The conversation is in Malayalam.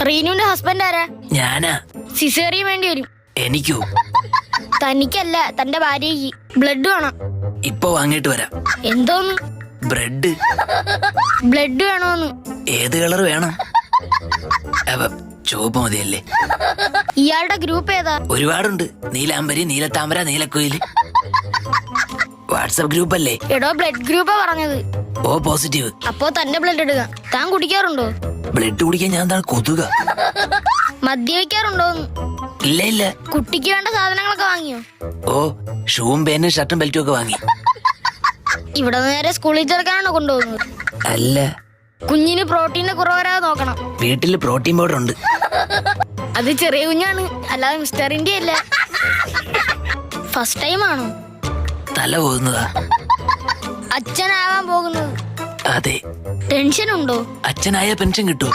റീനുവിന്റെ ഹസ്ബൻഡ് ആരാ? ഞാനാ. സിസേറിയൻ വേണ്ടി വരും. എനിക്കോ? തനിക്കല്ല, തന്റെ ഭാര്യയ്ക്ക്. ബ്ലഡ് വേണം. ഇപ്പൊ വാങ്ങിട്ട് വരാം. എന്തോന്ന്? ബ്രെഡ്. ബ്ലഡ് വേണോന്ന്? ഏത് കളർ വേണം? ചുവപ്പ് മതിയല്ലേ? ഇയാളുടെ ഗ്രൂപ്പ് ഏതാ? ഒരുപാടുണ്ട്. നീലാംബരി, നീലത്താമര, നീലക്കുയില്. വാട്സപ്പ് ഗ്രൂപ്പ് അല്ലേ? എടോ, ബ്ലഡ് ഗ്രൂപ്പാ പറഞ്ഞത്. O positive. അപ്പോ തന്റെ ബ്ലഡ് എടുക്കാം. താൻ കുടിക്കാറുണ്ടോ? ബ്ലഡ് കുടിക്കാൻ ഞാൻ എന്താണ് കൊതുക? മദ്യപിക്കാറുണ്ടോന്ന്? ഇല്ല ഇല്ല. കുട്ടിക്ക് വേണ്ട സാധനങ്ങളൊക്കെ വാങ്ങിയോ? ഓ, ഷൂവും പേനും ഷർട്ടും ബെൽറ്റും ഒക്കെ വാങ്ങി. ഇവിടെ നേരെ സ്കൂളിൽ ചേർക്കാനാണോ കൊണ്ടുപോകുന്നത്? അല്ല, കുഞ്ഞിന് പ്രോട്ടീന് കുറവരാതെ നോക്കണം. വീട്ടില് പ്രോട്ടീൻ പൗഡർ ഉണ്ട്. അത് ചെറിയ കുഞ്ഞാണ്, അല്ലാതെ മിസ്റ്റർ ഇന്ത്യ അല്ല. ഫസ്റ്റ് ടൈം ആണോ? തല പോകുന്നതാ. അച്ഛനാവാൻ പോകുന്നത്? അതെ. ടെൻഷൻ ഉണ്ടോ? അച്ഛനായ പെൻഷൻ കിട്ടുമോ?